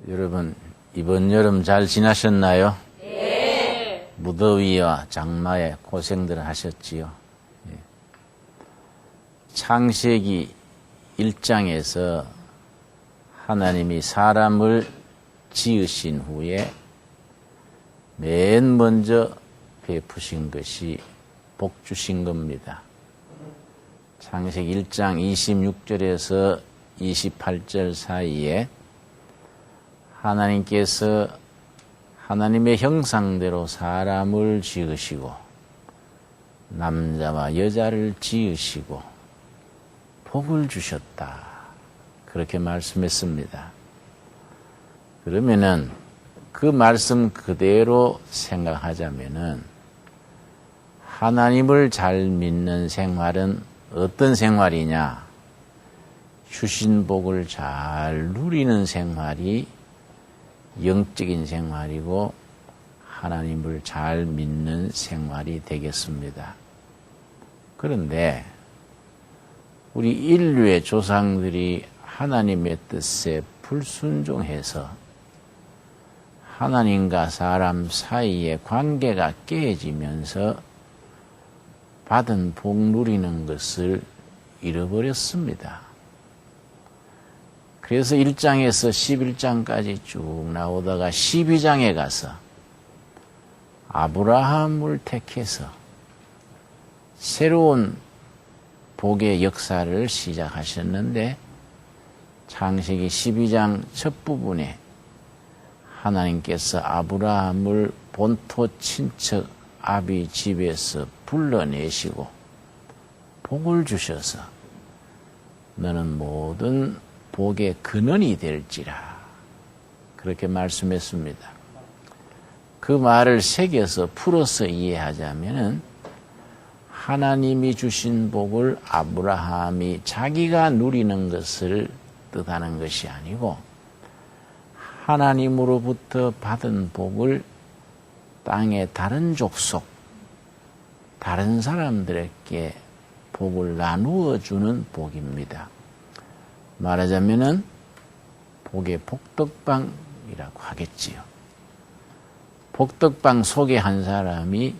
여러분, 이번 여름 잘 지나셨나요? 네. 무더위와 장마에 고생들 하셨지요. 창세기 1장에서 하나님이 사람을 지으신 후에 맨 먼저 베푸신 것이 복 주신 겁니다. 창세기 1장 26절에서 28절 사이에 하나님께서 하나님의 형상대로 사람을 지으시고 남자와 여자를 지으시고 복을 주셨다. 그렇게 말씀했습니다. 그러면은 그 말씀 그대로 생각하자면은 하나님을 잘 믿는 생활은 어떤 생활이냐? 주신 복을 잘 누리는 생활이 영적인 생활이고 하나님을 잘 믿는 생활이 되겠습니다. 그런데 우리 인류의 조상들이 하나님의 뜻에 불순종해서 하나님과 사람 사이의 관계가 깨지면서 받은 복 누리는 것을 잃어버렸습니다. 그래서 1장에서 11장까지 쭉 나오다가 12장에 가서 아브라함을 택해서 새로운 복의 역사를 시작하셨는데 창세기 12장 첫 부분에 하나님께서 아브라함을 본토 친척 아비 집에서 불러내시고 복을 주셔서 너는 모든 복의 근원이 될지라 그렇게 말씀했습니다. 그 말을 새겨서 풀어서 이해하자면은 하나님이 주신 복을 아브라함이 자기가 누리는 것을 뜻하는 것이 아니고 하나님으로부터 받은 복을 땅의 다른 족속, 다른 사람들에게 복을 나누어 주는 복입니다. 말하자면은 복의 복덕방이라고 하겠지요. 복덕방 소개한 사람이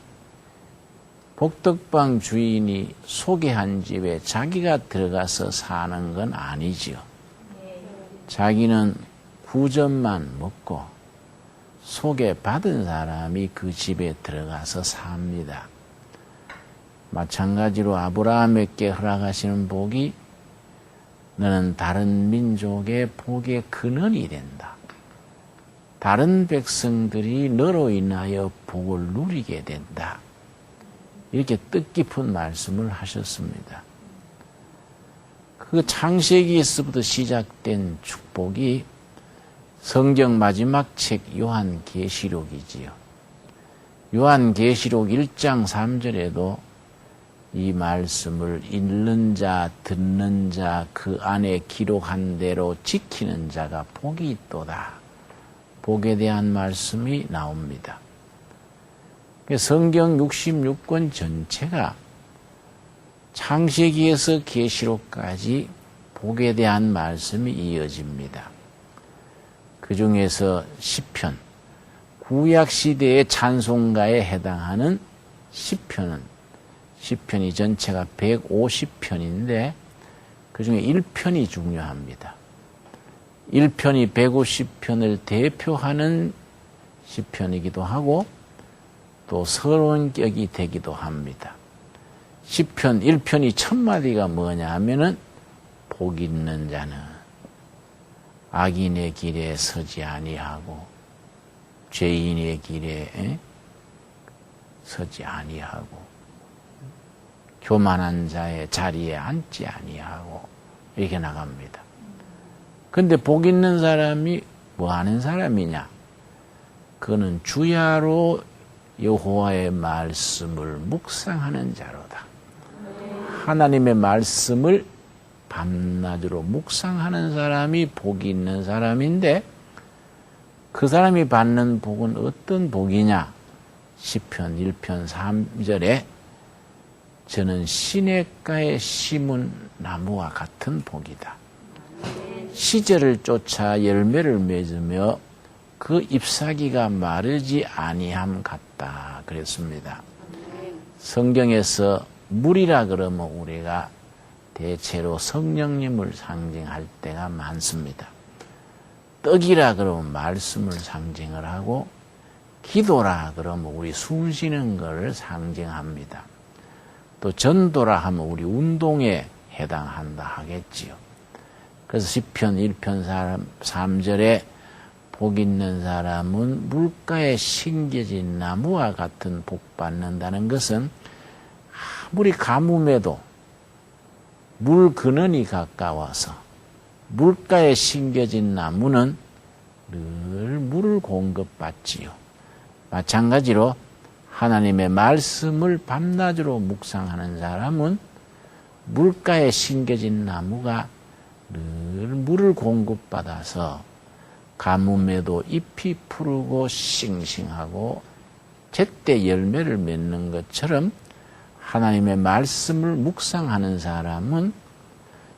복덕방 주인이 소개한 집에 자기가 들어가서 사는 건 아니지요. 자기는 구점만 먹고 소개받은 사람이 그 집에 들어가서 삽니다. 마찬가지로 아브라함에게 허락하시는 복이 너는 다른 민족의 복의 근원이 된다. 다른 백성들이 너로 인하여 복을 누리게 된다. 이렇게 뜻깊은 말씀을 하셨습니다. 그 창세기에서부터 시작된 축복이 성경 마지막 책 요한계시록이지요. 요한계시록 1장 3절에도 이 말씀을 읽는 자, 듣는 자, 그 안에 기록한 대로 지키는 자가 복이 있도다. 복에 대한 말씀이 나옵니다. 성경 66권 전체가 창세기에서 계시록까지 복에 대한 말씀이 이어집니다. 그 중에서 시편, 구약시대의 찬송가에 해당하는 시편이 전체가 150편인데 그 중에 1편이 중요합니다. 1편이 150편을 대표하는 시편이기도 하고 또 서론격이 되기도 합니다. 시편 1편이 첫 마디가 뭐냐 하면은 복 있는 자는 악인의 길에 서지 아니하고 죄인의 길에 서지 아니하고 교만한 자의 자리에 앉지 아니하고 이렇게 나갑니다. 근데 복 있는 사람이 뭐 하는 사람이냐? 그는 주야로 여호와의 말씀을 묵상하는 자로다. 하나님의 말씀을 밤낮으로 묵상하는 사람이 복이 있는 사람인데 그 사람이 받는 복은 어떤 복이냐? 시편 1편 3절에 저는 시냇가에 심은 나무와 같은 복이다. 시절을 쫓아 열매를 맺으며 그 잎사귀가 마르지 아니함 같다 그랬습니다. 성경에서 물이라 그러면 우리가 대체로 성령님을 상징할 때가 많습니다. 떡이라 그러면 말씀을 상징을 하고 기도라 그러면 우리 숨 쉬는 것을 상징합니다. 또 전도라 하면 우리 운동에 해당한다 하겠지요. 그래서 시편 1편 3절에 복 있는 사람은 물가에 심겨진 나무와 같은 복 받는다는 것은 아무리 가뭄에도 물 근원이 가까워서 물가에 심겨진 나무는 늘 물을 공급받지요. 마찬가지로 하나님의 말씀을 밤낮으로 묵상하는 사람은 물가에 심겨진 나무가 늘 물을 공급받아서 가뭄에도 잎이 푸르고 싱싱하고 제때 열매를 맺는 것처럼 하나님의 말씀을 묵상하는 사람은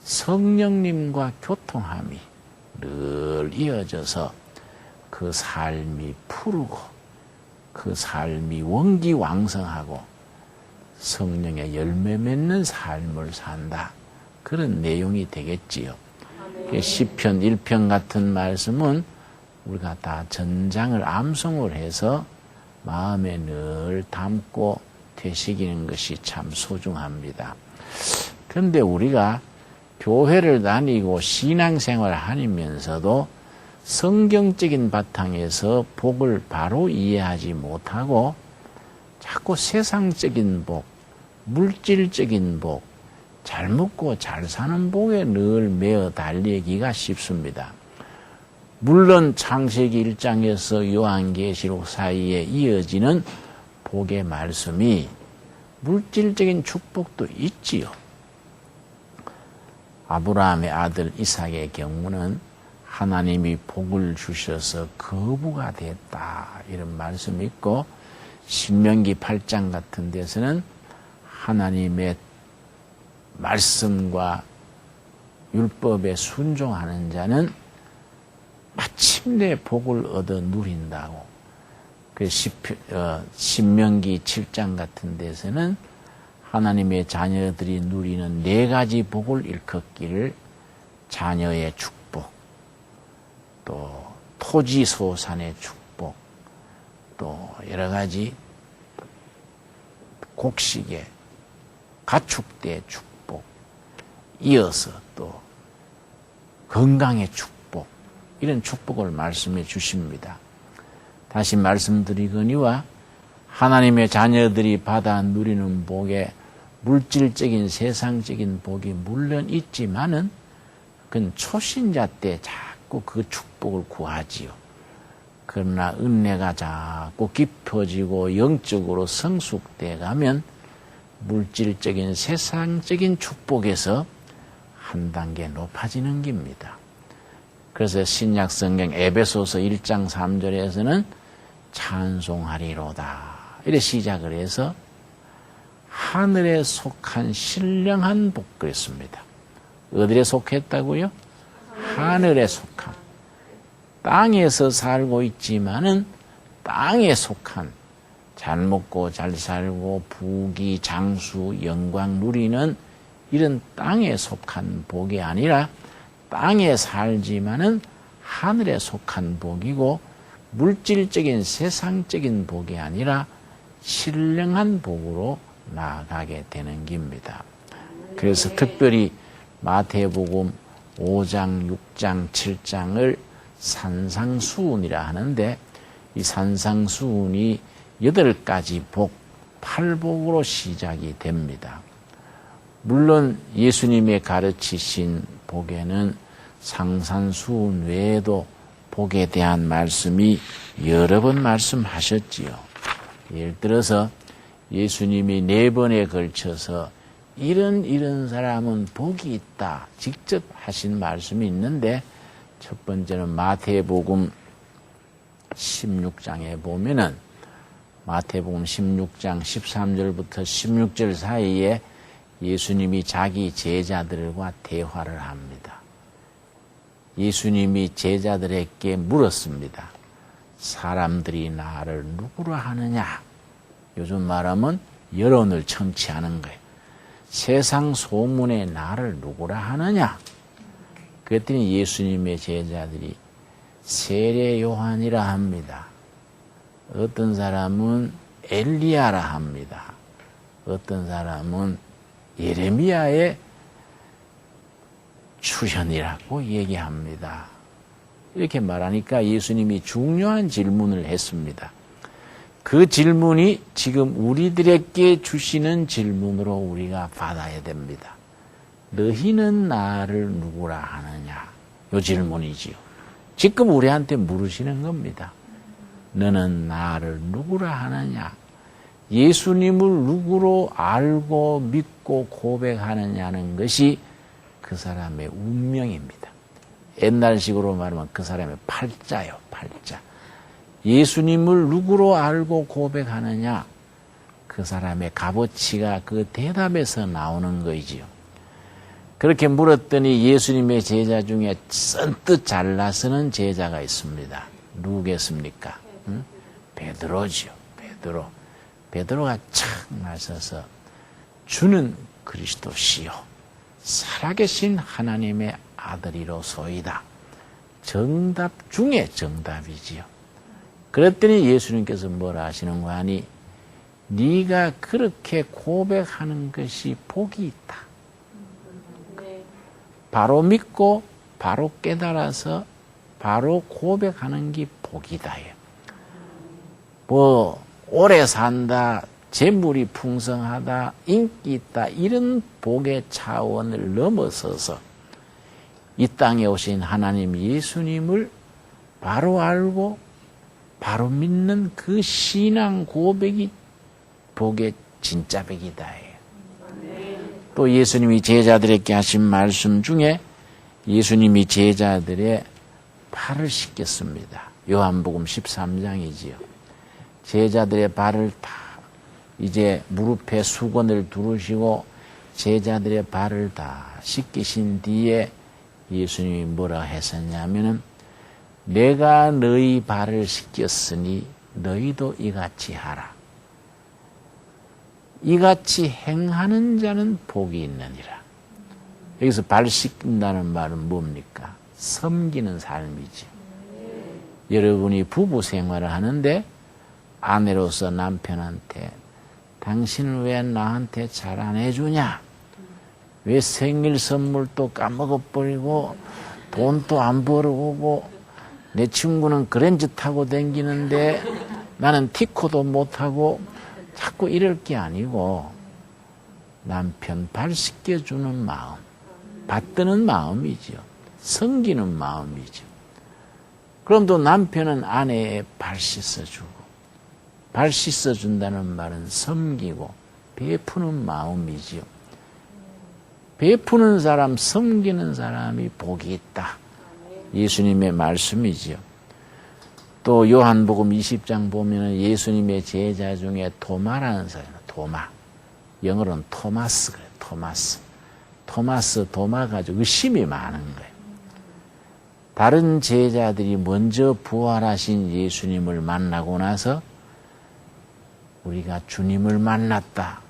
성령님과 교통함이 늘 이어져서 그 삶이 푸르고 그 삶이 원기왕성하고 성령의 열매 맺는 삶을 산다. 그런 내용이 되겠지요. 시편 1편 같은 말씀은 우리가 다 전장을 암송을 해서 마음에 늘 담고 되새기는 것이 참 소중합니다. 그런데 우리가 교회를 다니고 신앙생활을 하면서도 성경적인 바탕에서 복을 바로 이해하지 못하고 자꾸 세상적인 복, 물질적인 복, 잘 먹고 잘 사는 복에 늘 매어 달리기가 쉽습니다. 물론 창세기 1장에서 요한계시록 사이에 이어지는 복의 말씀이 물질적인 축복도 있지요. 아브라함의 아들 이삭의 경우는 하나님이 복을 주셔서 거부가 됐다 이런 말씀이 있고, 신명기 8장 같은 데서는 하나님의 말씀과 율법에 순종하는 자는 마침내 복을 얻어 누린다고. 신명기 7장 같은 데서는 하나님의 자녀들이 누리는 4가지 복을 일컫기를 자녀의 축복, 또 토지소산의 축복, 또 여러 가지 곡식의 가축대의 축복, 이어서 또 건강의 축복, 이런 축복을 말씀해 주십니다. 다시 말씀드리거니와 하나님의 자녀들이 받아 누리는 복에 물질적인 세상적인 복이 물론 있지만은 그건 초신자 때 자꾸 그 축복을 구하지요. 그러나 은혜가 자꾸 깊어지고 영적으로 성숙돼 가면 물질적인 세상적인 축복에서 한 단계 높아지는 겁니다. 그래서 신약성경 에베소서 1장 3절에서는 찬송하리로다 이렇게 시작을 해서 하늘에 속한 신령한 복 그랬습니다. 어디에 속했다고요? 하늘에 속한. 땅에서 살고 있지만은 땅에 속한, 잘 먹고 잘 살고 부귀 장수 영광 누리는 이런 땅에 속한 복이 아니라 땅에 살지만은 하늘에 속한 복이고, 물질적인 세상적인 복이 아니라 신령한 복으로 나아가게 되는 겁니다. 그래서 특별히 마태복음 5장, 6장, 7장을 산상수훈이라 하는데, 이 산상수훈이 8가지 복, 8복으로 시작이 됩니다. 물론 예수님의 가르치신 복에는 상산수훈 외에도 복에 대한 말씀이 여러 번 말씀하셨지요. 예를 들어서 예수님이 4번에 걸쳐서 이런 사람은 복이 있다 직접 하신 말씀이 있는데, 첫 번째는 마태복음 16장에 보면은 마태복음 16장 13절부터 16절 사이에 예수님이 자기 제자들과 대화를 합니다. 예수님이 제자들에게 물었습니다. 사람들이 나를 누구로 하느냐? 요즘 말하면 여론을 청취하는 거예요. 세상 소문에 나를 누구라 하느냐? 그랬더니 예수님의 제자들이 세례 요한이라 합니다. 어떤 사람은 엘리야라 합니다. 어떤 사람은 예레미야의 출현이라고 얘기합니다. 이렇게 말하니까 예수님이 중요한 질문을 했습니다. 그 질문이 지금 우리들에게 주시는 질문으로 우리가 받아야 됩니다. 너희는 나를 누구라 하느냐? 요 질문이지요. 지금 우리한테 물으시는 겁니다. 너는 나를 누구라 하느냐? 예수님을 누구로 알고 믿고 고백하느냐는 것이 그 사람의 운명입니다. 옛날식으로 말하면 그 사람의 팔자요, 팔자. 예수님을 누구로 알고 고백하느냐? 그 사람의 값어치가 그 대답에서 나오는 거이지요. 그렇게 물었더니 예수님의 제자 중에 선뜻 잘나서는 제자가 있습니다. 누구겠습니까? 응? 베드로지요. 베드로. 베드로가 착 나서서 주는 그리스도시요 살아계신 하나님의 아들이로소이다. 정답 중에 정답이지요. 그랬더니 예수님께서 뭐라 하시는 거 아니? 네가 그렇게 고백하는 것이 복이 있다. 바로 믿고 바로 깨달아서 바로 고백하는 게 복이다. 뭐 오래 산다, 재물이 풍성하다, 인기 있다 이런 복의 차원을 넘어서서 이 땅에 오신 하나님 예수님을 바로 알고 바로 믿는 그 신앙 고백이 복의 진짜 백이다. 또 예수님이 제자들에게 하신 말씀 중에 예수님이 제자들의 발을 씻겼습니다. 요한복음 13장이지요. 제자들의 발을 다 이제 무릎에 수건을 두르시고 제자들의 발을 다 씻기신 뒤에 예수님이 뭐라 했었냐면은 내가 너희 발을 씻겼으니 너희도 이같이 하라. 이같이 행하는 자는 복이 있느니라. 여기서 발 씻긴다는 말은 뭡니까? 섬기는 삶이지. 여러분이 부부 생활을 하는데 아내로서 남편한테 당신은 왜 나한테 잘 안 해주냐? 왜 생일 선물도 까먹어버리고 돈도 안 벌어오고 내 친구는 그랜저 타고 다니는데 나는 티코도 못하고 자꾸 이럴 게 아니고 남편 발 씻겨주는 마음, 받드는 마음이죠. 섬기는 마음이죠. 그럼 또 남편은 아내의 발 씻어주고 발 씻어준다는 말은 섬기고 베푸는 마음이지요. 베푸는 사람, 섬기는 사람이 복이 있다. 예수님의 말씀이지요. 또 요한복음 20장 보면은 예수님의 제자 중에 도마라는 사람, 도마. 영어로는 토마스 그래요. 토마스. 도마 가지고 의심이 많은 거예요. 다른 제자들이 먼저 부활하신 예수님을 만나고 나서 우리가 주님을 만났다.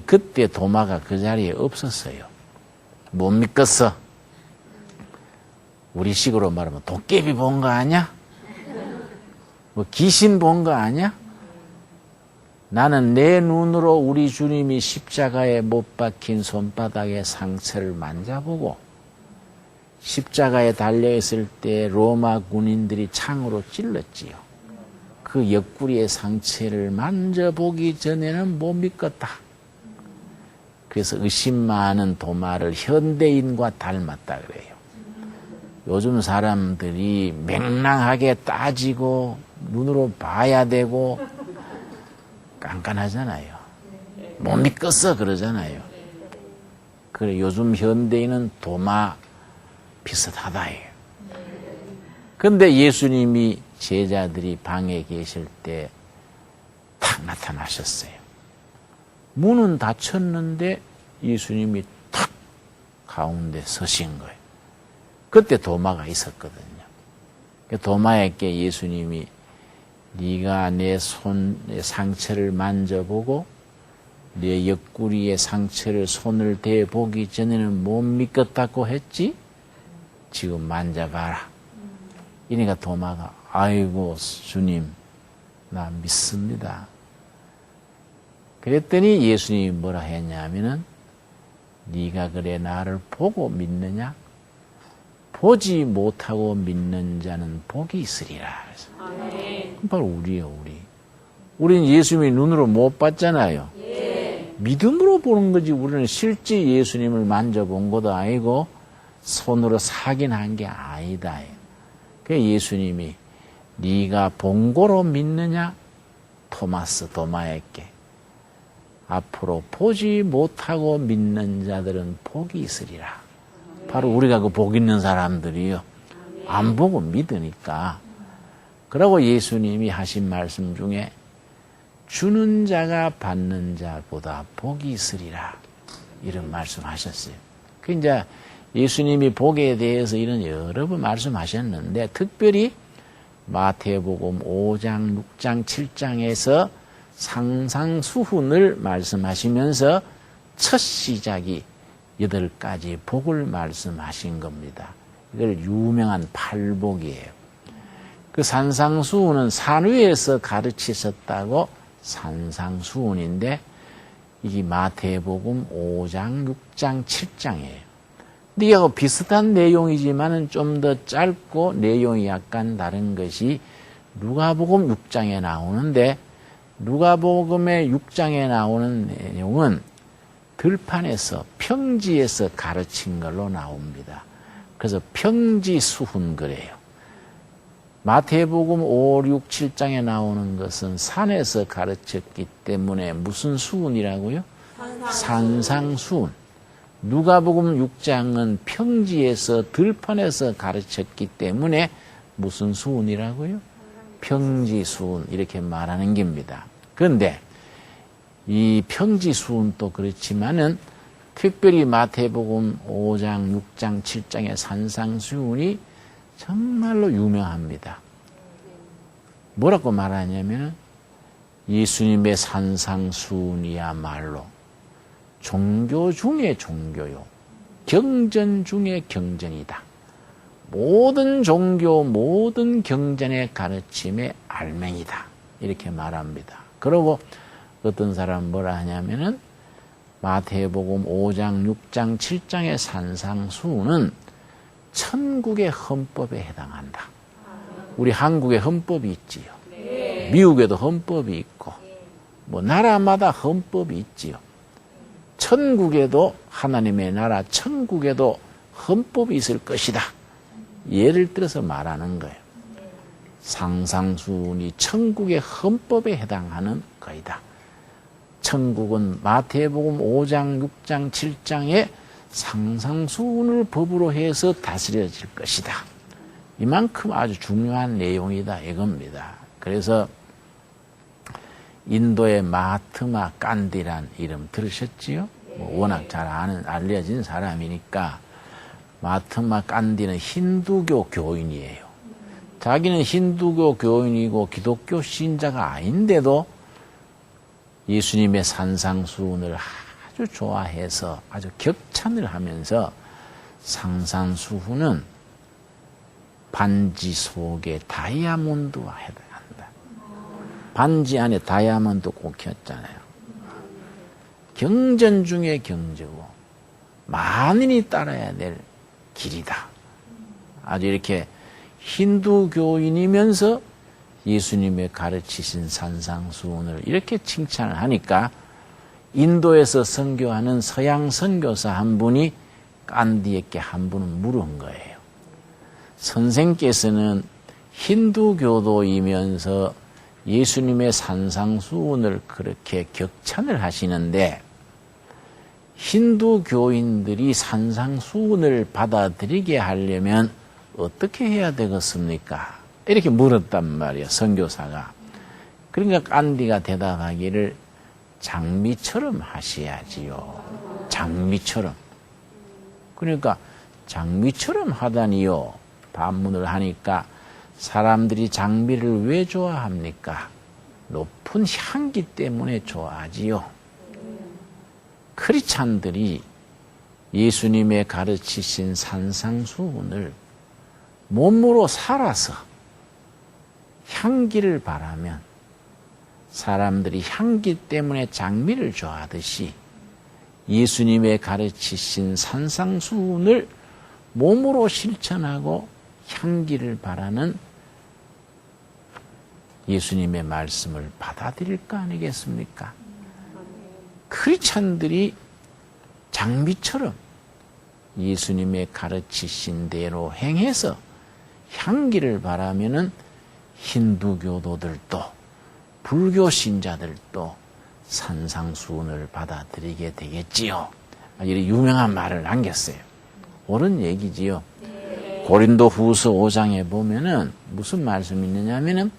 그때 도마가 그 자리에 없었어요. 못 믿겠어. 우리식으로 말하면 도깨비 본 거 아니야? 뭐 귀신 본 거 아니야? 나는 내 눈으로 우리 주님이 십자가에 못 박힌 손바닥의 상처를 만져보고 십자가에 달려있을 때 로마 군인들이 창으로 찔렀지요. 그 옆구리의 상처를 만져보기 전에는 못 믿겠다. 그래서 의심 많은 도마를 현대인과 닮았다 그래요. 요즘 사람들이 맹랑하게 따지고 눈으로 봐야 되고 깐깐하잖아요. 못 믿겠어 그러잖아요. 그래 요즘 현대인은 도마 비슷하다예요. 그런데 예수님이 제자들이 방에 계실 때 탁 나타나셨어요. 문은 닫혔는데 예수님이 탁 가운데 서신 거예요. 그때 도마가 있었거든요. 도마에게 예수님이 네가 내 손의 상처를 만져보고 내 옆구리의 상처를 손을 대보기 전에는 못 믿겠다고 했지? 지금 만져봐라. 이니까 도마가 아이고 주님 나 믿습니다. 그랬더니 예수님이 뭐라 했냐면은 네가 그래 나를 보고 믿느냐? 보지 못하고 믿는 자는 복이 있으리라. 그럼 바로 우리예요, 우리. 우리는 예수님이 눈으로 못 봤잖아요. 믿음으로 보는 거지. 우리는 실제 예수님을 만져본 것도 아니고 손으로 확인한 게 아니다. 그래서 예수님이 네가 본고로 믿느냐? 토마스 도마에게 앞으로 보지 못하고 믿는 자들은 복이 있으리라. 바로 우리가 그 복 있는 사람들이요. 안 보고 믿으니까. 그러고 예수님이 하신 말씀 중에 주는 자가 받는 자보다 복이 있으리라. 이런 말씀하셨어요. 그 이제 예수님이 복에 대해서 이런 여러 번 말씀하셨는데 특별히 마태복음 5장, 6장, 7장에서 상상수훈을 말씀하시면서 첫 시작이 8가지 복을 말씀하신 겁니다. 이걸 유명한 팔복이에요. 그 산상수훈은 산 위에서 가르치셨다고 산상수훈인데 이게 마태복음 5장, 6장, 7장이에요. 근데 이하고 비슷한 내용이지만은 좀 더 짧고 내용이 약간 다른 것이 누가복음 6장에 나오는데 누가복음의 6장에 나오는 내용은 들판에서 평지에서 가르친 걸로 나옵니다. 그래서 평지수훈 그래요. 마태복음 5, 6, 7장에 나오는 것은 산에서 가르쳤기 때문에 무슨 수훈이라고요? 산상수훈. 누가복음 6장은 평지에서 들판에서 가르쳤기 때문에 무슨 수훈이라고요? 평지수훈 이렇게 말하는 겁니다. 그런데 이 평지수훈도 그렇지만은 특별히 마태복음 5장, 6장, 7장의 산상수훈이 정말로 유명합니다. 뭐라고 말하냐면 예수님의 산상수훈이야말로 종교 중에 종교요. 경전 중에 경전이다. 모든 종교, 모든 경전의 가르침의 알맹이다. 이렇게 말합니다. 그리고 어떤 사람은 뭐라 하냐면은 마태복음 5장, 6장, 7장의 산상수훈은 천국의 헌법에 해당한다. 우리 한국에 헌법이 있지요. 미국에도 헌법이 있고 뭐 나라마다 헌법이 있지요. 천국에도 하나님의 나라 천국에도 헌법이 있을 것이다. 예를 들어서 말하는 거예요. 상상수훈이 천국의 헌법에 해당하는 거이다. 천국은 마태복음 5장, 6장, 7장의 상상수훈을 법으로 해서 다스려질 것이다. 이만큼 아주 중요한 내용이다 이겁니다. 그래서 인도의 마하트마 간디란 이름 들으셨지요? 뭐 워낙 잘 알려진 사람이니까 마하트마 간디는 힌두교 교인이에요. 자기는 힌두교 교인이고 기독교 신자가 아닌데도 예수님의 산상수훈을 아주 좋아해서 아주 격찬을 하면서 상상수훈은 반지 속에 다이아몬드와 해당한다. 반지 안에 다이아몬드 꽂혔잖아요. 경전 중에 경전이고 만인이 따라야 될 길이다. 아주 이렇게 힌두교인이면서 예수님의 가르치신 산상수훈을 이렇게 칭찬을 하니까 인도에서 선교하는 서양 선교사 한 분이 간디에게 한 분은 물은 거예요. 선생께서는 힌두교도이면서 예수님의 산상수훈을 그렇게 격찬을 하시는데 힌두교인들이 산상수훈을 받아들이게 하려면 어떻게 해야 되겠습니까? 이렇게 물었단 말이에요, 선교사가. 그러니까 간디가 대답하기를 장미처럼 하셔야지요. 장미처럼. 그러니까 장미처럼 하다니요. 반문을 하니까 사람들이 장미를 왜 좋아합니까? 높은 향기 때문에 좋아하지요. 크리스찬들이 예수님의 가르치신 산상수훈을 몸으로 살아서 향기를 바라면 사람들이 향기 때문에 장미를 좋아하듯이 예수님의 가르치신 산상수훈을 몸으로 실천하고 향기를 바라는 예수님의 말씀을 받아들일 거 아니겠습니까? 크리스찬들이 장미처럼 예수님의 가르치신 대로 행해서 향기를 바라면은 힌두교도들도 불교 신자들도 산상수훈을 받아들이게 되겠지요. 이런 유명한 말을 남겼어요. 옳은 얘기지요. 고린도 후서 5장에 보면은 무슨 말씀이 있느냐 하면은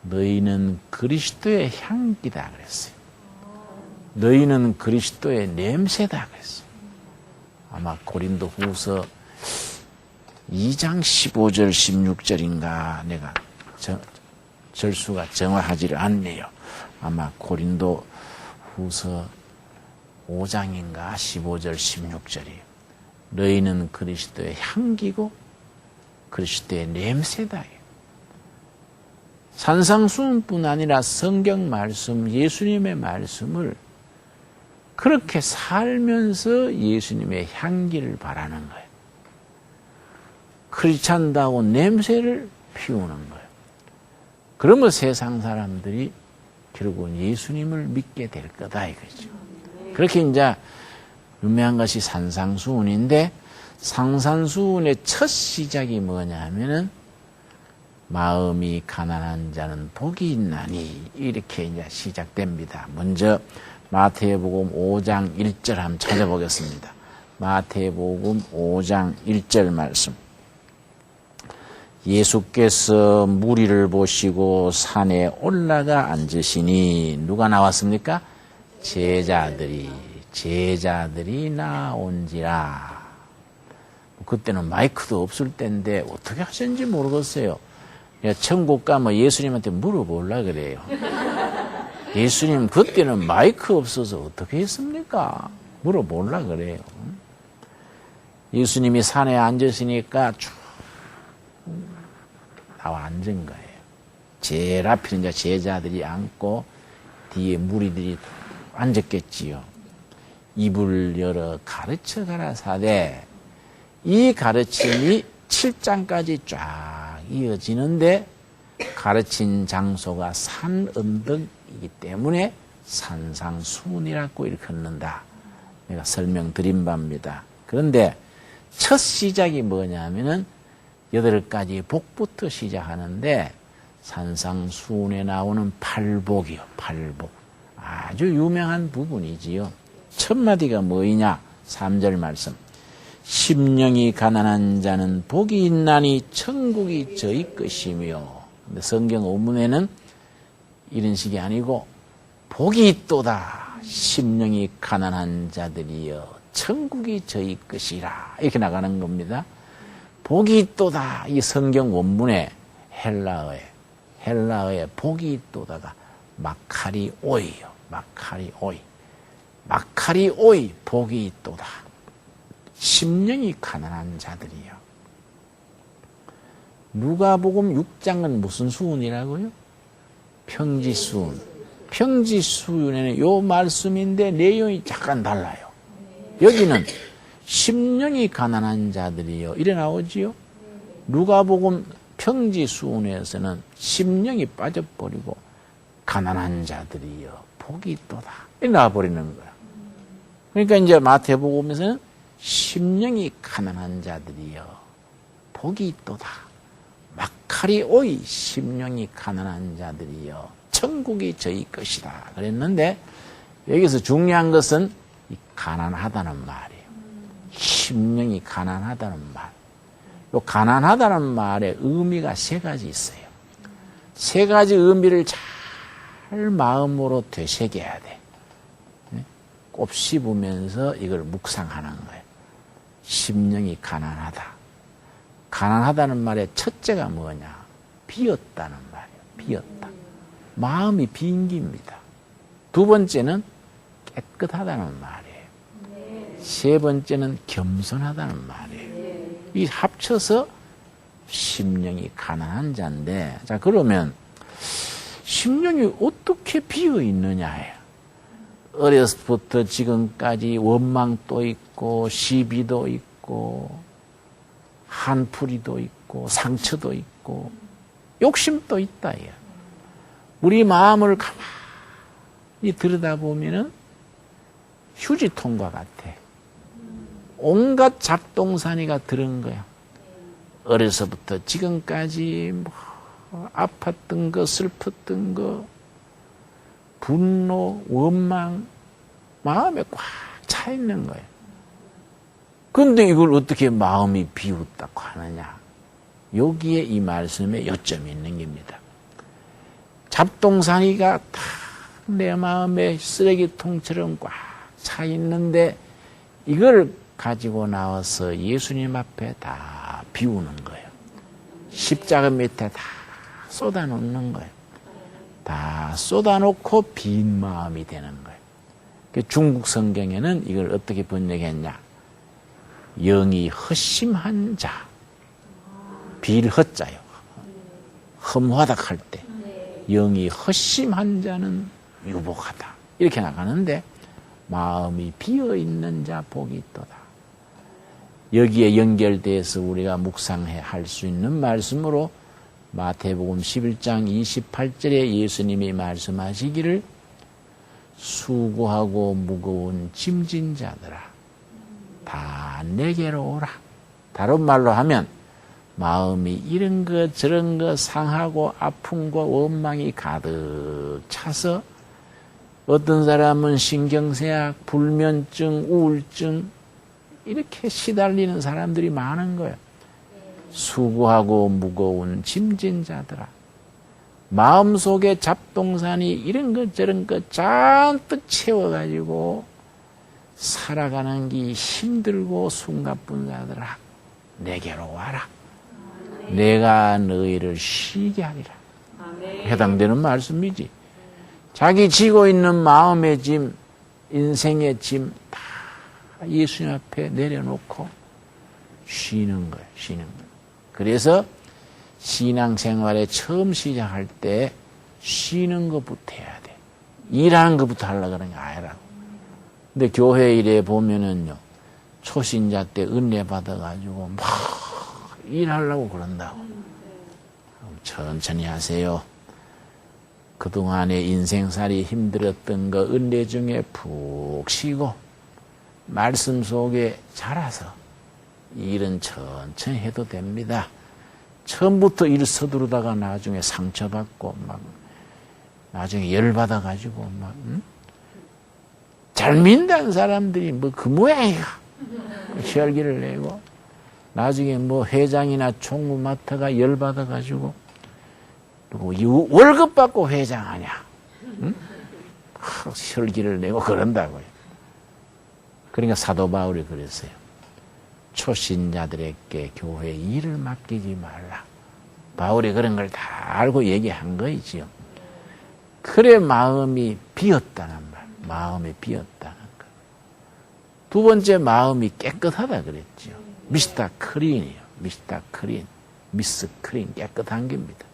너희는 그리스도의 향기다 그랬어요. 너희는 그리스도의 냄새다 그랬어요. 아마 고린도 후서 2장 15절 16절인가 내가 절수가 정확하지를 않네요. 아마 고린도 후서 5장인가 15절 16절이에요. 너희는 그리스도의 향기고 그리스도의 냄새다. 산상수훈뿐 아니라 성경 말씀, 예수님의 말씀을 그렇게 살면서 예수님의 향기를 바라는 거예요. 크리스찬다운 냄새를 피우는 거예요. 그러면 세상 사람들이 결국은 예수님을 믿게 될 거다 이거죠. 그렇게 이제 유명한 것이 산상수훈인데 산상수훈의 첫 시작이 뭐냐 하면은 마음이 가난한 자는 복이 있나니 이렇게 이제 시작됩니다. 먼저 마태복음 5장 1절 한번 찾아보겠습니다. 마태복음 5장 1절 말씀. 예수께서 무리를 보시고 산에 올라가 앉으시니 누가 나왔습니까? 제자들이 나온지라. 그때는 마이크도 없을 때인데 어떻게 하셨는지 모르겠어요. 천국 가면 예수님한테 물어보려고 그래요. 예수님 그때는 마이크 없어서 어떻게 했습니까? 물어보려고 그래요. 예수님이 산에 앉으시니까 쭉 나와 앉은 거예요. 제일 앞에 이제 제자들이 앉고 뒤에 무리들이 앉았겠지요. 입을 열어 가르쳐 가라사대. 이 가르침이 7장까지 쫙 이어지는데 가르친 장소가 산 언덕이기 때문에 산상수훈이라고 이렇게 읽는다. 내가 설명드린 바입니다. 그런데 첫 시작이 뭐냐면은 8가지 복부터 시작하는데 산상수훈에 나오는 팔복이요. 팔복. 아주 유명한 부분이지요. 첫 마디가 뭐이냐? 3절 말씀. 심령이 가난한 자는 복이 있나니 천국이 저희 것이며. 근데 성경 원문에는 이런 식이 아니고 복이 있도다. 심령이 가난한 자들이여 천국이 저희 것이라. 이렇게 나가는 겁니다. 복이 있도다. 이 성경 원문에 헬라어에 복이 있도다가 마카리 오이요. 마카리 오이. 마카리 오이 복이 있도다. 심령이 가난한 자들이요. 누가복음 6장은 무슨 수훈이라고요? 평지수훈. 평지수훈에는 요 말씀인데 내용이 잠깐 달라요. 여기는 심령이 가난한 자들이요. 이래 나오지요. 누가복음 평지수훈에서는 심령이 빠져버리고 가난한 자들이요. 복이 있도다. 이래 나와버리는 거야. 그러니까 이제 마태복음에서는 심령이 가난한 자들이여 복이 있도다. 마카리 오이 심령이 가난한 자들이여 천국이 저희 것이다. 그랬는데 여기서 중요한 것은 이 가난하다는 말이에요. 심령이 가난하다는 말. 이 가난하다는 말의 의미가 3가지 있어요. 3가지 의미를 잘 마음으로 되새겨야 돼. 꼭 씹으면서 이걸 묵상하는 거예요. 심령이 가난하다. 가난하다는 말의 첫째가 뭐냐? 비었다는 말이에요. 비었다. 마음이 빈 겁니다. 두 번째는 깨끗하다는 말이에요. 세 번째는 겸손하다는 말이에요. 이 합쳐서 심령이 가난한 자인데, 자, 그러면 심령이 어떻게 비어 있느냐예요. 어려서부터 지금까지 원망도 있고, 시비도 있고, 한풀이도 있고, 상처도 있고, 욕심도 있다. 우리 마음을 가만히 들여다보면은 휴지통과 같아. 온갖 잡동사니가 들은 거야. 어려서부터 지금까지 뭐 아팠던 거, 슬펐던 거, 분노, 원망, 마음에 꽉 차 있는 거예요. 그런데 이걸 어떻게 마음이 비웃다고 하느냐? 여기에 이 말씀에 요점이 있는 겁니다. 잡동사니가 다 내 마음에 쓰레기통처럼 꽉 차 있는데 이걸 가지고 나와서 예수님 앞에 다 비우는 거예요. 십자가 밑에 다 쏟아놓는 거예요. 다 쏟아놓고 빈 마음이 되는 거예요. 중국 성경에는 이걸 어떻게 번역했냐? 영이 허심한 자, 빌허자요. 험하다 할 때 영이 허심한 자는 유복하다 이렇게 나가는데 마음이 비어있는 자 복이 있도다. 여기에 연결돼서 우리가 묵상해 할 수 있는 말씀으로 마태복음 11장 28절에 예수님이 말씀하시기를 수고하고 무거운 짐진 자들아 다 내게로 오라. 다른 말로 하면 마음이 이런 거 저런 거 상하고 아픔과 원망이 가득 차서 어떤 사람은 신경쇠약, 불면증, 우울증 이렇게 시달리는 사람들이 많은 거예요. 수고하고 무거운 짐진 자들아 마음속에 잡동사니 이런 것 저런 것 잔뜩 채워가지고 살아가는 게 힘들고 숨가쁜 자들아 내게로 와라. 내가 너희를 쉬게 하리라. 해당되는 말씀이지. 자기 지고 있는 마음의 짐, 인생의 짐 다 예수님 앞에 내려놓고 쉬는 거예요. 쉬는 거예요. 그래서 신앙생활에 처음 시작할 때 쉬는 것부터 해야 돼. 일하는 것부터 하려고 그러는 게 아니라고. 근데 교회 일에 보면은요, 초신자 때 은혜 받아가지고 막 일하려고 그런다고. 천천히 하세요. 그동안의 인생살이 힘들었던 거 은혜 중에 푹 쉬고 말씀 속에 자라서 일은 천천히 해도 됩니다. 처음부터 일 서두르다가 나중에 상처받고 막 나중에 열받아가지고 막 잘 믿는 사람들이 뭐 그 모양이야. 혈기를 내고 나중에 뭐 회장이나 총무 맡아가 열받아가지고 그리고 월급 받고 회장하냐. 응? 혈기를 내고 그런다고요. 그러니까 사도 바울이 그랬어요. 초신자들에게 교회 일을 맡기지 말라. 바울이 그런 걸 다 알고 얘기한 거이지요. 그래 마음이 비었다는 말. 마음이 비었다는 거. 두 번째 마음이 깨끗하다 그랬지요. 미스터 크린이요. 미스터 크린. 미스 크린. 깨끗한 겁니다.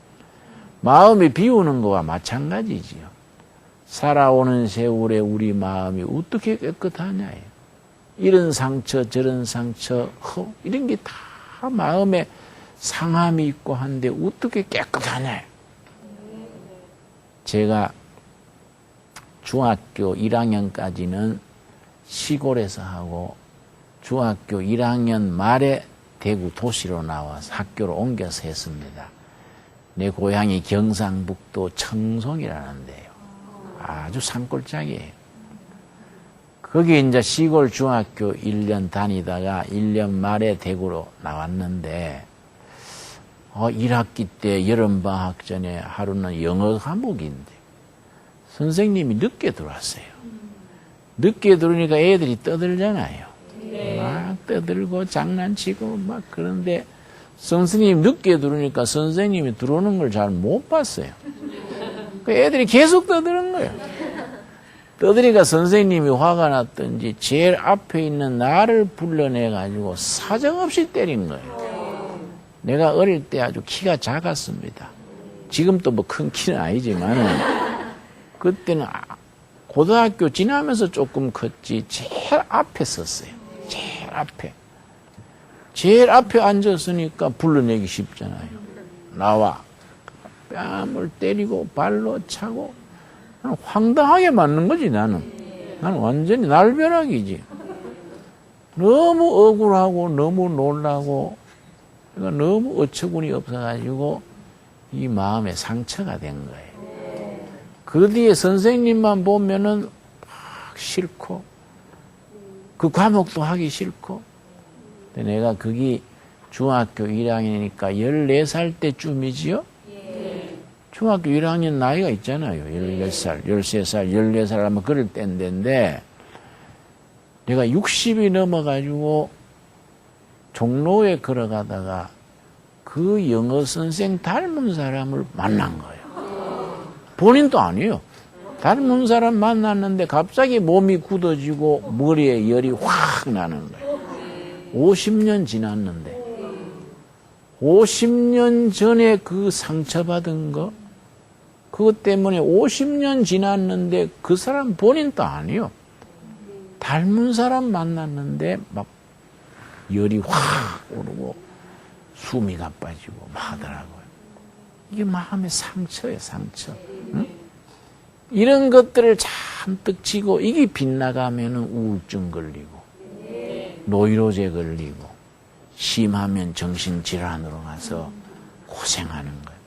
마음이 비우는 거와 마찬가지지요. 살아오는 세월에 우리 마음이 어떻게 깨끗하냐예요. 이런 상처 저런 상처 이런 게 다 마음에 상함이 있고 한데 어떻게 깨끗하냐. 제가 중학교 1학년까지는 시골에서 하고 중학교 1학년 말에 대구 도시로 나와서 학교로 옮겨서 했습니다. 내 고향이 경상북도 청송이라는 데요. 아주 산골짜기예요. 거기 이제 시골 중학교 1년 다니다가 1년 말에 대구로 나왔는데 1학기 때 여름방학 전에 하루는 영어 과목인데 선생님이 늦게 들어왔어요. 늦게 들어오니까 애들이 떠들잖아요. 막 떠들고 장난치고 막 그런데 선생님이 늦게 들어오니까 선생님이 들어오는 걸 잘 못 봤어요. 그 애들이 계속 떠드는 거예요. 떠드니까 선생님이 화가 났던지 제일 앞에 있는 나를 불러내가지고 사정없이 때린 거예요. 내가 어릴 때 아주 키가 작았습니다. 지금도 뭐 큰 키는 아니지만은 그때는 고등학교 지나면서 조금 컸지 제일 앞에 섰어요. 제일 앞에. 제일 앞에 앉았으니까 불러내기 쉽잖아요. 나와. 뺨을 때리고 발로 차고 황당하게 맞는 거지 나는. 나는 완전히 날벼락이지. 너무 억울하고 너무 놀라고 그러니까 너무 어처구니 없어가지고 이 마음에 상처가 된 거예요. 그 뒤에 선생님만 보면은 막 싫고 그 과목도 하기 싫고 내가 그게 중학교 1학년이니까 14살 때쯤이지요? 중학교 1학년 나이가 있잖아요. 18살, 13살, 14살 하면 그럴 때인데 내가 60이 넘어가지고 종로에 걸어가다가 그 영어 선생 닮은 사람을 만난 거예요. 본인도 아니에요. 닮은 사람 만났는데 갑자기 몸이 굳어지고 머리에 열이 확 나는 거예요. 50년 지났는데 50년 전에 그 상처받은 거 그것 때문에 50년 지났는데 그 사람 본인도 아니에요. 닮은 사람 만났는데 막 열이 확 오르고 숨이 가빠지고 막 하더라고요. 이게 마음의 상처예요, 상처. 응? 이런 것들을 잔뜩 지고 이게 빗나가면 우울증 걸리고 노이로제 걸리고 심하면 정신질환으로 가서 고생하는 거예요.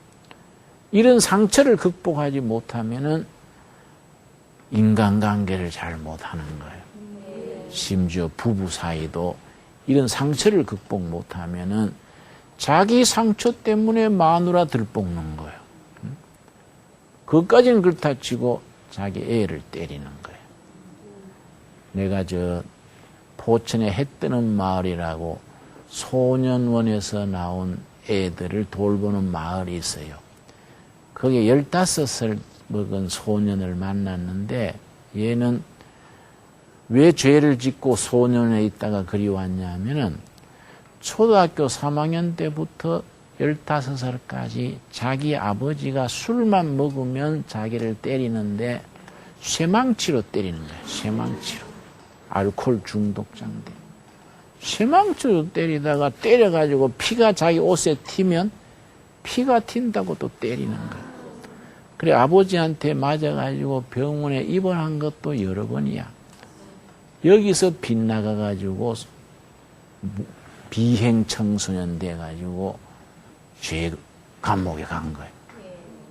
이런 상처를 극복하지 못하면 인간관계를 잘 못하는 거예요. 심지어 부부 사이도 이런 상처를 극복 못하면 자기 상처 때문에 마누라 들볶는 거예요. 그것까지는 그렇다 치고 자기 애를 때리는 거예요. 내가 포천에 해 뜨는 마을이라고 소년원에서 나온 애들을 돌보는 마을이 있어요. 거기에 15살 먹은 소년을 만났는데 얘는 왜 죄를 짓고 소년에 있다가 그리 왔냐면은 초등학교 3학년 때부터 15살까지 자기 아버지가 술만 먹으면 자기를 때리는데 쇠망치로 때리는 거예요. 쇠망치로. 알코올 중독자인데. 쇠망치로 때리다가 때려가지고 피가 자기 옷에 튀면 피가 튄다고 또 때리는 거예요. 그래 아버지한테 맞아가지고 병원에 입원한 것도 여러 번이야. 여기서 빗나가가지고 비행청소년 돼가지고 죄 감옥에 간 거예요.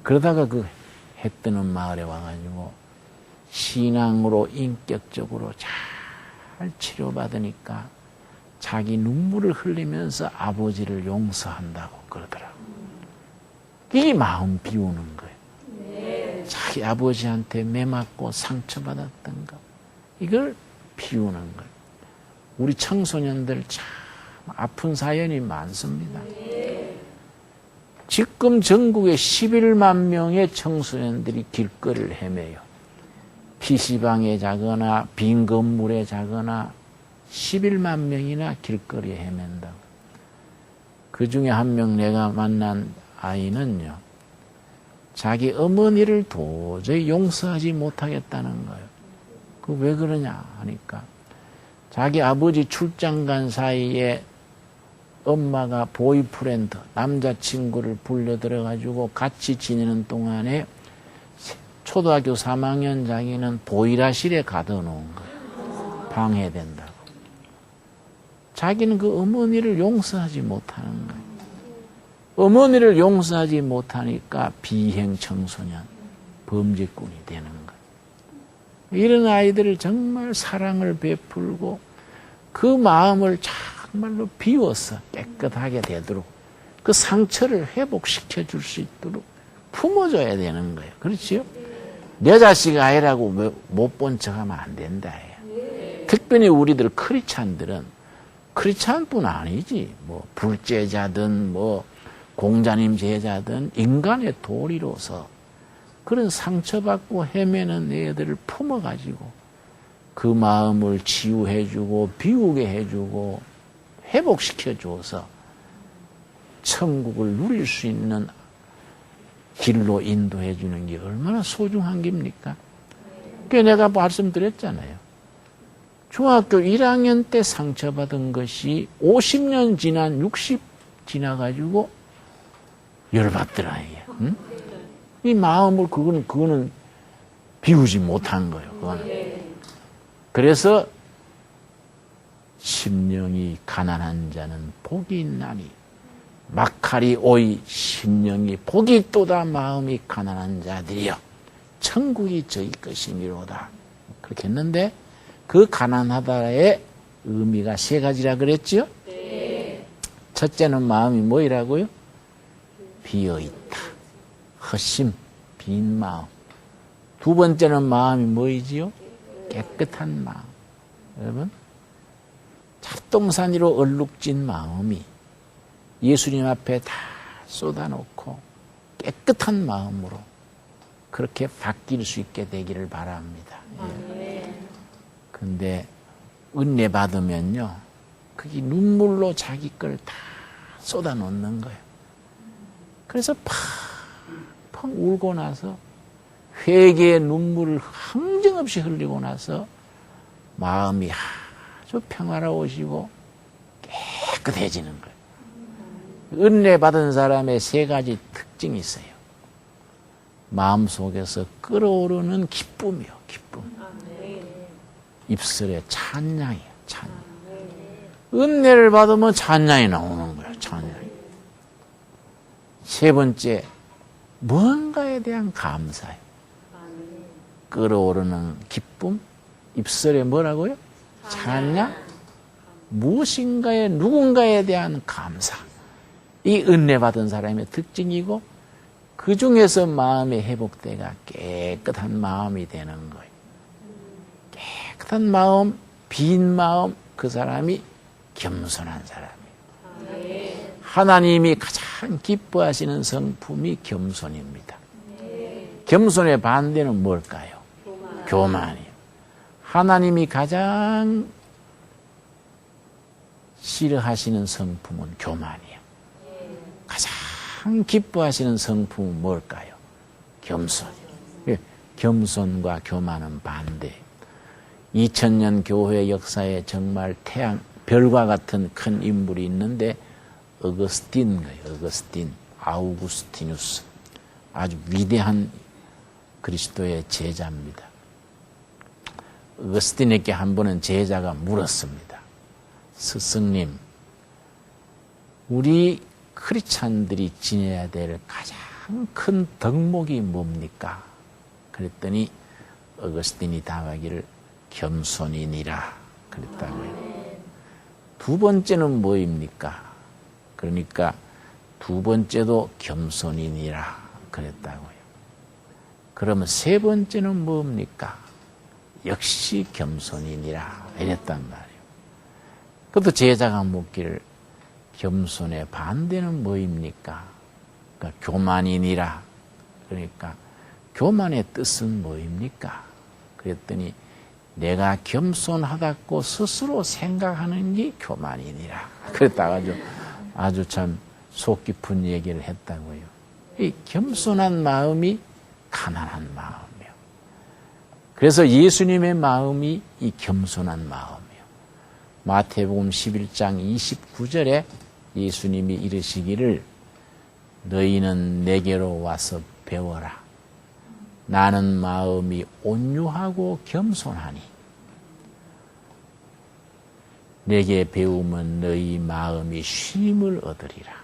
그러다가 그 해 뜨는 마을에 와가지고 신앙으로 인격적으로 잘 치료받으니까 자기 눈물을 흘리면서 아버지를 용서한다고 그러더라고요. 이게 마음 비우는 거예요. 자기 아버지한테 매맞고 상처받았던 거 이걸 비우는 거예요. 우리 청소년들 참 아픈 사연이 많습니다. 지금 전국에 11만 명의 청소년들이 길거리를 헤매요. PC방에 자거나 빈 건물에 자거나 11만 명이나 길거리에 헤맨다고. 그 중에 한 명 내가 만난 아이는요. 자기 어머니를 도저히 용서하지 못하겠다는 거예요. 그 왜 그러냐 하니까 자기 아버지 출장 간 사이에 엄마가 보이프렌드, 남자친구를 불려들어가지고 같이 지내는 동안에 초등학교 3학년 자기는 보일러실에 가둬놓은 거예요. 방해된다고. 자기는 그 어머니를 용서하지 못하는 거예요. 어머니를 용서하지 못하니까 비행청소년, 범죄꾼이 되는 거예요. 이런 아이들을 정말 사랑을 베풀고 그 마음을 정말로 비워서 깨끗하게 되도록 그 상처를 회복시켜 줄 수 있도록 품어줘야 되는 거예요. 그렇지요? 내 자식 아이라고 못 본 척하면 안 된다. 특별히 우리들 크리스찬들은 크리스찬뿐 아니지. 뭐 불제자든 뭐 공자님 제자든 인간의 도리로서 그런 상처받고 헤매는 애들을 품어가지고 그 마음을 치유해주고 비우게 해주고 회복시켜줘서 천국을 누릴 수 있는 길로 인도해주는 게 얼마나 소중한 겁니까? 그게 내가 말씀드렸잖아요. 중학교 1학년 때 상처받은 것이 50년 지난 60 지나가지고 열받더라, 이게. 응? 이 마음을, 그거는 비우지 못한 거예요, 그거는. 그래서, 심령이 가난한 자는 복이 있나니, 막칼이 오이 심령이 복이 있도다 마음이 가난한 자들이여 천국이 저희 것이미로다. 그렇게 했는데 그 가난하다의 의미가 세 가지라 그랬죠? 네. 첫째는 마음이 뭐이라고요? 비어있다. 허심, 빈 마음. 두 번째는 마음이 뭐이지요? 깨끗한 마음. 여러분, 잡동사니로 얼룩진 마음이 예수님 앞에 다 쏟아놓고 깨끗한 마음으로 그렇게 바뀔 수 있게 되기를 바랍니다. 그런데 은혜 받으면요, 그게 눈물로 자기 걸 다 쏟아놓는 거예요. 그래서 펑펑 울고 나서 회개의 눈물을 항정없이 흘리고 나서 마음이 아주 평화로워지고 깨끗해지는 거예요. 은혜 받은 사람의 세 가지 특징이 있어요. 마음속에서 끓어오르는 기쁨이요, 기쁨. 입술에 찬양이에요, 찬양. 은혜를 받으면 찬양이 나오는 거예요, 찬양이. 세 번째, 뭔가에 대한 감사예요. 끓어오르는 기쁨, 입술에 뭐라고요? 찬양. 무엇인가에, 누군가에 대한 감사. 이 은혜 받은 사람의 특징이고 그 중에서 마음의 회복대가 깨끗한 마음이 되는 거예요. 깨끗한 마음, 빈 마음, 그 사람이 겸손한 사람이에요. 하나님이 가장 기뻐하시는 성품이 겸손입니다. 겸손의 반대는 뭘까요? 교만이에요. 하나님이 가장 싫어하시는 성품은 교만이에요. 가장 기뻐하시는 성품은 뭘까요? 겸손. 겸손과 교만은 반대. 2000년 교회 역사에 정말 태양, 별과 같은 큰 인물이 있는데 어거스틴이에요. 어거스틴, 아우구스티누스. 아주 위대한 그리스도의 제자입니다. 어거스틴에게 한 번은 제자가 물었습니다. 스승님, 우리 크리스찬들이 지내야 될 가장 큰 덕목이 뭡니까? 그랬더니 어거스틴이 답하기를 겸손이니라 그랬다고요. 두 번째는 뭐입니까? 그러니까 두 번째도 겸손이니라 그랬다고요. 그러면 세 번째는 뭡니까? 역시 겸손이니라 이랬단 말이에요. 그것도 제자가 묻기를 겸손의 반대는 뭐입니까? 그러니까 교만이니라. 그러니까 교만의 뜻은 뭐입니까? 그랬더니 내가 겸손하다고 스스로 생각하는 게 교만이니라. 그랬다가 아주 참 속 깊은 얘기를 했다고요. 이 겸손한 마음이 가난한 마음이에요. 그래서 예수님의 마음이 이 겸손한 마음이에요. 마태복음 11장 29절에 예수님이 이르시기를 너희는 내게로 와서 배워라. 나는 마음이 온유하고 겸손하니 내게 배우면 너희 마음이 쉼을 얻으리라.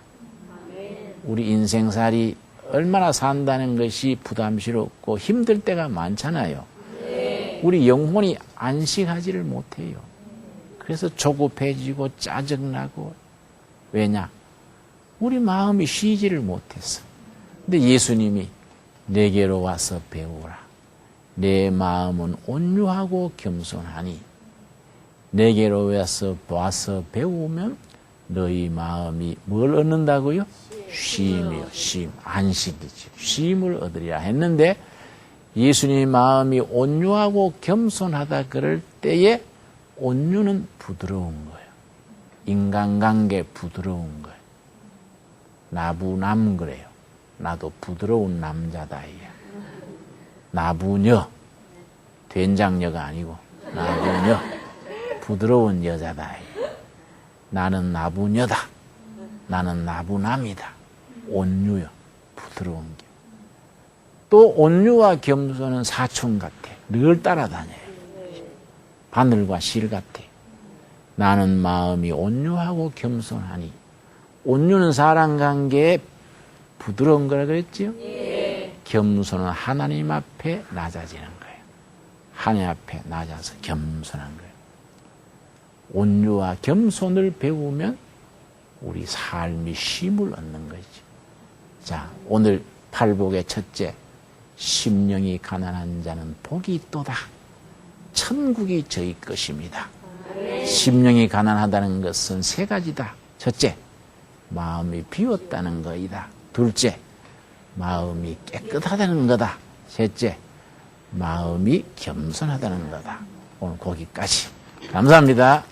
우리 인생살이 얼마나 산다는 것이 부담스럽고 힘들 때가 많잖아요. 우리 영혼이 안식하지를 못해요. 그래서 조급해지고 짜증나고. 왜냐? 우리 마음이 쉬지를 못했어. 근데 예수님이 내게로 와서 배우라. 내 마음은 온유하고 겸손하니 내게로 와서 배우면 너희 마음이 뭘 얻는다고요? 쉼이요. 쉼. 안식이지. 쉼을 얻으리라 했는데 예수님의 마음이 온유하고 겸손하다 그럴 때에 온유는 부드러운 거예요. 인간관계 부드러운 거예요. 나부남 그래요. 나도 부드러운 남자다. 나부녀. 된장녀가 아니고 나부녀. 부드러운 여자다. 나는 나부녀다. 나는 나부남이다. 온유요. 부드러운 게. 또 온유와 겸손은 사촌 같아. 늘 따라다녀요. 바늘과 실 같아. 나는 마음이 온유하고 겸손하니. 온유는 사람 관계에 부드러운 거라 그랬지요? 겸손은 하나님 앞에 낮아지는 거예요. 하나님 앞에 낮아서 겸손한 거예요. 온유와 겸손을 배우면 우리 삶이 쉼을 얻는 거지. 자, 오늘 팔복의 첫째, 심령이 가난한 자는 복이 있도다. 천국이 저희 것입니다. 심령이 가난하다는 것은 세 가지다. 첫째, 마음이 비웠다는 것이다. 둘째, 마음이 깨끗하다는 거다. 셋째, 마음이 겸손하다는 거다. 오늘 거기까지. 감사합니다.